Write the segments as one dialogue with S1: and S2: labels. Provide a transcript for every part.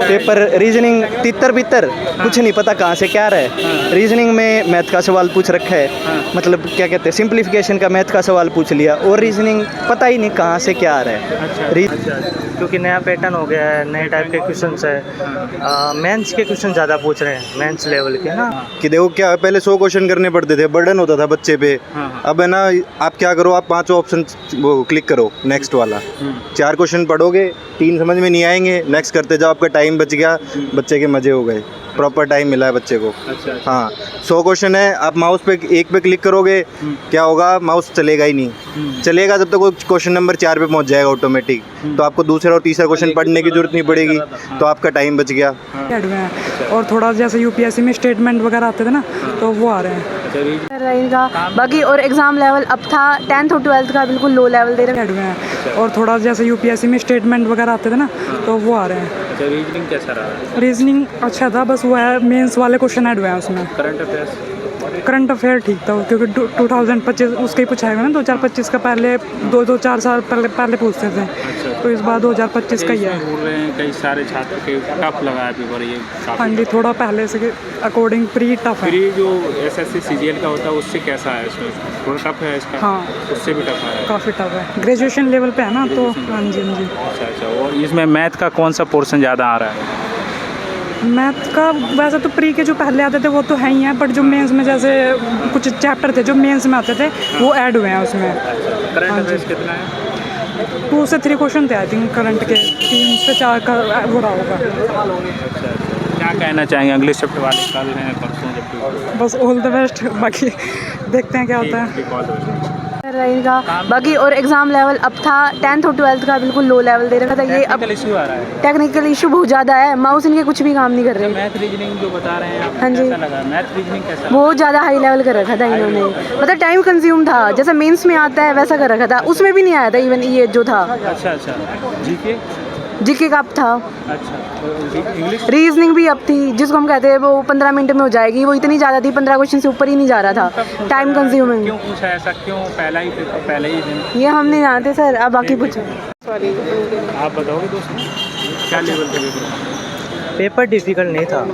S1: Paper reasoning तितर बितर कुछ नहीं पता कहाँ से क्या रहा है। रीजनिंग में मैथ का सवाल पूछ रखा है, मतलब क्या कहते हैं सिंप्लीफिकेशन का मैथ का सवाल पूछ लिया, और रीजनिंग पता ही नहीं कहाँ से क्या आ रहा है। क्योंकि नया पैटर्न हो गया है, नए टाइप के क्वेश्चंस है। मेंस के क्वेश्चन ज़्यादा पूछ रहे हैं, मेंस लेवल के ना।
S2: कि देखो क्या पहले 100 क्वेश्चन करने पड़ते थे, बर्डन होता था बच्चे पे। अब है ना, आप क्या करो, आप 5 ऑप्शन वो क्लिक करो नेक्स्ट वाला, 4 क्वेश्चन पढ़ोगे, 3 समझ में नहीं आएंगे, नेक्स्ट करते जाओ, आपका टाइम बच गया, बच्चे के मजे हो गए, प्रॉपर टाइम मिला है बच्चे को। हाँ 100 क्वेश्चन है, आप माउस पे एक पे क्लिक करोगे, क्या होगा, माउस चलेगा ही नहीं, चलेगा जब तक वो क्वेश्चन नंबर 4 पे पहुंच जाएगा ऑटोमेटिक, तो आपको दूसरा और तीसरा क्वेश्चन पढ़ने की जरूरत नहीं पड़ेगी, तो आपका टाइम बच गया।
S3: और थोड़ा जैसे यूपीएससी में स्टेटमेंट वगैरह आते थे ना, तो वो आ रहे हैं
S4: रहेगा बाकी। और एग्ज़ाम लेवल अब था 10th और 12th का बिल्कुल लो लेवल दे रहे
S3: हैं। और थोड़ा जैसे यूपीएससी में स्टेटमेंट वगैरह आते थे ना, तो वो आ रहे हैं।
S5: रीजनिंग कैसा रहा?
S3: रीजनिंग अच्छा था, बस वो है मेंस वाले क्वेश्चन ऐड हुए हैं उसमें। करंट अफेयर ठीक था, क्योंकि 2025 उसके ही पूछाएगा ना, 2025 का पहले 2-4 साल पहले पूछते थे। तो इस बार 2025 का ही है।
S5: बोल रहे हैं कई सारे छात्र के टफ लगा है पेपर ये।
S3: हाँ जी, थोड़ा पहले से अकॉर्डिंग प्री टफ है।
S5: प्री जो एसएससी सीजीएल का होता है उससे कैसा है, इसमें थोड़ा टफ है इसका?
S3: हाँ
S5: उससे भी टफ है,
S3: काफ़ी टफ है, ग्रेजुएशन लेवल पे है ना, तो हाँ जी हाँ जी।
S5: अच्छा। और इसमें मैथ का कौन सा पोर्शन ज़्यादा आ रहा है?
S3: मैथ का वैसे तो प्री के जो पहले आते थे वो तो है ही हैं, बट जो मेंस में जैसे कुछ चैप्टर थे जो मेंस में आते थे वो ऐड हुए हैं उसमें।
S5: करंट अफेयर्स कितना है?
S3: 2 से 3 क्वेश्चन थे आई थिंक करंट के, 3 से 4 का वो रहा होगा।
S5: क्या कहना चाहेंगे अगले शिफ्ट वाले कल हैं परसों जब?
S3: बस ऑल द बेस्ट, बाकी देखते हैं क्या होता है
S4: रहेगा बाकी। और एग्ज़ाम लेवल अब था 10th और 12th का बिल्कुल लो लेवल दे रखा था। ये अब
S5: इशू आ रहा है,
S4: टेक्निकल इशू बहुत ज़्यादा है, माउस इनके कुछ भी काम नहीं कर रहे।
S5: मैथ रीजनिंग जो बता रहे हैं आप,
S4: हाँ जी,
S5: कैसा लगा? मैथ रीजनिंग कैसा?
S4: बहुत ज़्यादा हाई लेवल कर रखा था इन्होंने, मतलब टाइम कंज्यूम था, जैसा मेंस में आता है वैसा कर रखा था, उसमें भी नहीं आया था इवन ये जो था।
S5: अच्छा।
S4: जीके का अब था।
S5: अच्छा। इंग्लिश
S4: रीजनिंग भी अब थी, जिसको हम कहते हैं वो 15 मिनट में हो जाएगी, वो इतनी ज़्यादा थी, 15 क्वेश्चन से ऊपर ही नहीं जा रहा था, टाइम कंज्यूमिंग।
S5: क्यों पूछा ऐसा, क्यों पहला ही दिन?
S4: ये हम नहीं जानते सर, अब बाकी पूछो।
S5: आप बताओगे दोस्तों क्या लेवल का
S1: पेपर डिफ़िकल्ट नहीं था,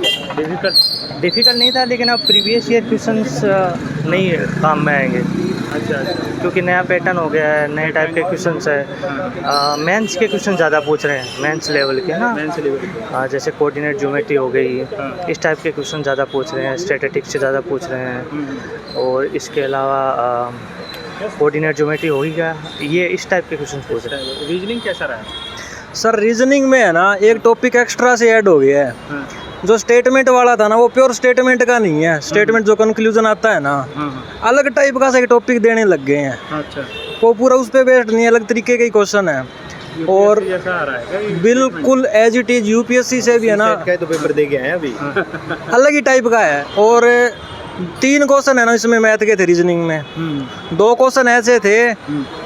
S1: डिफ़िकल्ट नहीं था, लेकिन अब प्रीवियस ईयर क्वेश्चंस नहीं काम में आएंगे।
S5: अच्छा।
S1: क्योंकि नया पैटर्न हो गया है, नए टाइप के क्वेश्चंस है। मेंस के क्वेश्चन ज़्यादा पूछ रहे हैं, मेंस लेवल के ना। जैसे कोऑर्डिनेट ज्योमेट्री हो गई, इस टाइप के क्वेश्चन ज़्यादा पूछ रहे हैं, स्टैटिस्टिक्स से ज़्यादा पूछ रहे हैं। और इसके अलावा कोऑर्डिनेट ज्योमेट्री हो ही गया, ये इस टाइप के क्वेश्चन पूछ रहे हैं।
S5: रीजनिंग कैसा रहा?
S6: सर रीजनिंग में है ना, एक टॉपिक एक्स्ट्रा से ऐड हो गया है। जो स्टेटमेंट वाला था ना, वो प्योर स्टेटमेंट का नहीं है। स्टेटमेंट जो कंक्लूजन आता है ना, अलग टाइप का से टॉपिक देने लग गए हैं।
S5: अच्छा।
S6: वो पूरा उस पे बेस्ड नहीं है, अलग तरीके के क्वेश्चन है। और बिल्कुल एज इट इज यूपीएससी से भी है ना,
S2: तो पेपर दे के आए अभी,
S6: अलग ही टाइप का है। और 3 क्वेश्चन है ना इसमें मैथ के थे रीजनिंग में, 2 क्वेश्चन ऐसे थे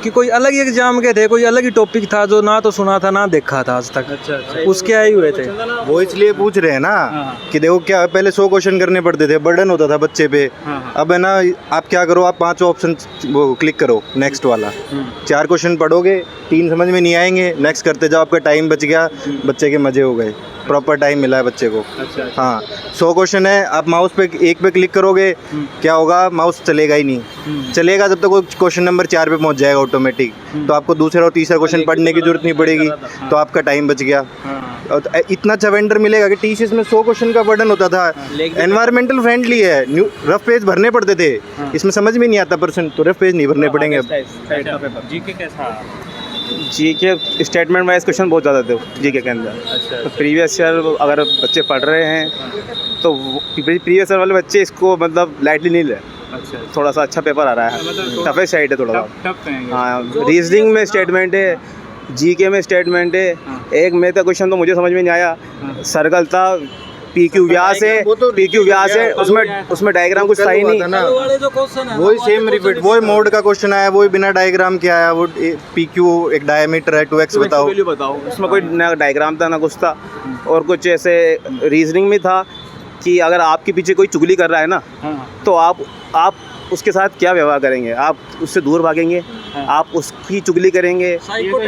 S6: कि कोई अलग ही एग्जाम के थे, कोई अलग ही टॉपिक था जो ना तो सुना था ना देखा था आज तक।
S5: अच्छा।
S6: उसके आए हुए थे।
S2: वो इसलिए पूछ रहे हैं ना कि देखो क्या पहले 100 क्वेश्चन करने पड़ते थे, बर्डन होता था बच्चे पे। अब है ना, आप क्या करो, आप 5 ऑप्शन वो क्लिक करो नेक्स्ट वाला, 4 क्वेश्चन पढ़ोगे, 3 समझ में नहीं आएंगे, नेक्स्ट करते जाओ, आपका टाइम बच गया, बच्चे के मजे हो गए, प्रॉपर टाइम मिला है बच्चे को। हाँ 100 क्वेश्चन है, आप माउस पे एक पे क्लिक करोगे, क्या होगा, माउस चलेगा ही नहीं, चलेगा जब तक वो क्वेश्चन नंबर 4 पे पहुंच जाएगा ऑटोमेटिक, तो आपको दूसरा और तीसरा क्वेश्चन पढ़ने की जरूरत नहीं पड़ेगी, तो आपका टाइम बच गया। और इतना अच्छा वेंडर मिलेगा कि टीसीएस में 100 क्वेश्चन का बर्डन होता था। एनवायरमेंटल फ्रेंडली है, रफ पेज भरने पड़ते थे, इसमें समझ में नहीं आता परसेंट, तो रफ पेज नहीं भरने पड़ेंगे अब।
S5: जीके कैसा?
S7: जीके स्टेटमेंट वाइज क्वेश्चन बहुत ज़्यादा थे जीके के अंदर।
S5: अच्छा।
S7: प्रीवियस ईयर अगर बच्चे पढ़ रहे हैं तो प्रीवियस ईयर वाले बच्चे इसको मतलब लाइटली नहीं ले।
S5: अच्छा।
S7: थोड़ा सा अच्छा पेपर आ रहा है, टफेस्ट साइड है थोड़ा सा।
S5: टफ है।
S7: हाँ, रीजनिंग में स्टेटमेंट है, जीके में स्टेटमेंट है। एक मैथ का क्वेश्चन तो मुझे समझ में नहीं आया, सर्कल था, PQ व्यास है, उसमें डायग्राम कुछ था ही नहीं।
S2: वही सेम रिपीट, वही मोड का क्वेश्चन आया, वही बिना डायग्राम के आया। वो PQ एक डायमीटर है, 2x बताओ।
S7: उसमें कोई ना डायग्राम था ना कुछ था। और कुछ ऐसे रीजनिंग में था कि अगर आपके पीछे कोई चुगली कर रहा है ना, तो आप उसके साथ क्या व्यवहार करेंगे? आप उससे दूर भागेंगे, आप उसकी चुगली करेंगे।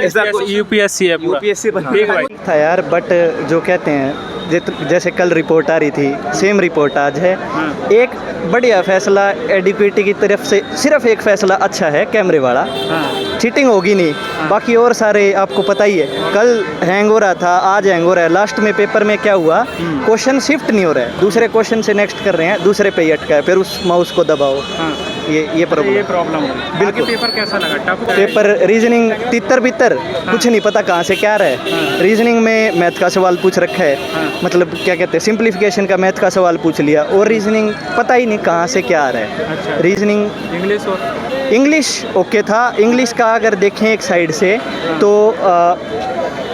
S7: ऐसा
S5: यूपीएससी है,
S7: यूपीएससी
S1: था यार, बट जो कहते हैं जैसे कल रिपोर्ट आ रही थी, सेम रिपोर्ट आज है। एक बढ़िया फैसला एडिक्विटी की तरफ से, सिर्फ एक फैसला अच्छा है, कैमरे वाला। चीटिंग होगी नहीं, बाकी और सारे आपको पता ही है। कल हैंग हो रहा था, आज हैंग हो रहा है। लास्ट में पेपर में क्या हुआ, क्वेश्चन शिफ्ट नहीं हो रहा है, दूसरे क्वेश्चन से नेक्स्ट कर रहे हैं, दूसरे पे ही अटका है, फिर उस माउस को दबाओ। ये प्रॉब्लम
S5: है। बिल्कुल। पेपर कैसा लगा? टफ?
S1: पेपर रीजनिंग तितर बितर, कुछ नहीं पता कहाँ से क्या रहा है। रीजनिंग में मैथ का सवाल पूछ रखा है, मतलब क्या कहते हैं, सिंप्लीफिकेशन का मैथ का सवाल पूछ लिया, और रीजनिंग पता ही नहीं कहाँ से क्या आ रहा है।
S5: अच्छा।
S1: रीजनिंग
S5: इंग्लिश और
S1: इंग्लिश ओके था। इंग्लिश का अगर देखें एक साइड से तो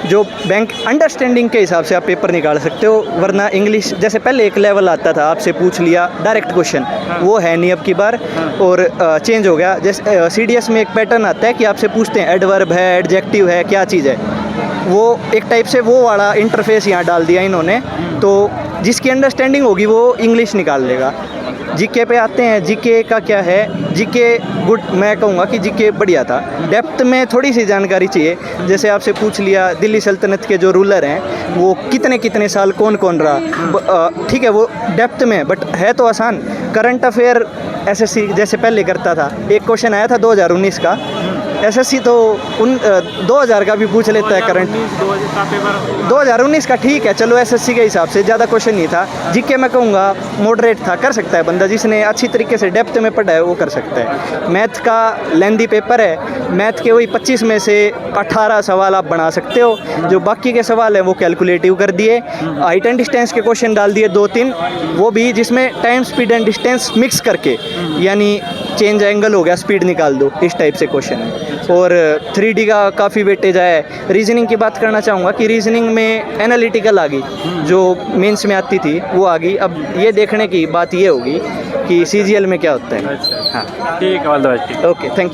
S1: जो बैंक अंडरस्टैंडिंग के हिसाब से आप पेपर निकाल सकते हो, वरना इंग्लिश जैसे पहले एक लेवल आता था, आपसे पूछ लिया डायरेक्ट क्वेश्चन, वो है नहीं अब की बार, और चेंज हो गया। जैसे सीडीएस में एक पैटर्न आता है कि आपसे पूछते हैं एडवर्ब है, एडजेक्टिव है, क्या चीज़ है, वो एक टाइप से वो वाला इंटरफेस यहाँ डाल दिया इन्होंने, तो जिसकी अंडरस्टैंडिंग होगी वो इंग्लिश निकाल लेगा। जीके पे आते हैं, जीके का क्या है, जीके गुड, मैं कहूँगा कि जीके बढ़िया था। डेप्थ में थोड़ी सी जानकारी चाहिए, जैसे आपसे पूछ लिया दिल्ली सल्तनत के जो रूलर हैं वो कितने साल कौन कौन रहा, ठीक है, वो डेप्थ में, बट है तो आसान। करंट अफेयर एसएससी जैसे पहले करता था, एक क्वेश्चन आया था 2019 का, एसएससी तो 2000 का भी पूछ लेता है करंट। 2019 का ठीक है, चलो एसएससी के हिसाब से ज़्यादा क्वेश्चन नहीं था। जीके मैं कहूँगा मॉडरेट था, कर सकता है बंदा, जिसने अच्छी तरीके से डेप्थ में पढ़ा है वो कर सकता है। मैथ का लेंदी पेपर है, मैथ के वही 25 में से 18 सवाल आप बना सकते हो, जो बाकी के सवाल हैं वो कैलकुलेटिव कर दिए। हाइट एंड डिस्टेंस के क्वेश्चन डाल दिए 2-3, वो भी जिसमें time speed and distance mix करके, यानी चेंज एंगल हो गया, स्पीड निकाल दो, इस टाइप से क्वेश्चन है। और 3D का काफ़ी वेटेज आया है। रीजनिंग की बात करना चाहूँगा कि रीजनिंग में एनालिटिकल आ गई, जो मेंस में आती थी वो आ गई। अब ये देखने की बात ये होगी कि CGL में क्या होता है।
S5: अच्छा। हाँ ठीक है, all the best.
S1: Okay, thank you.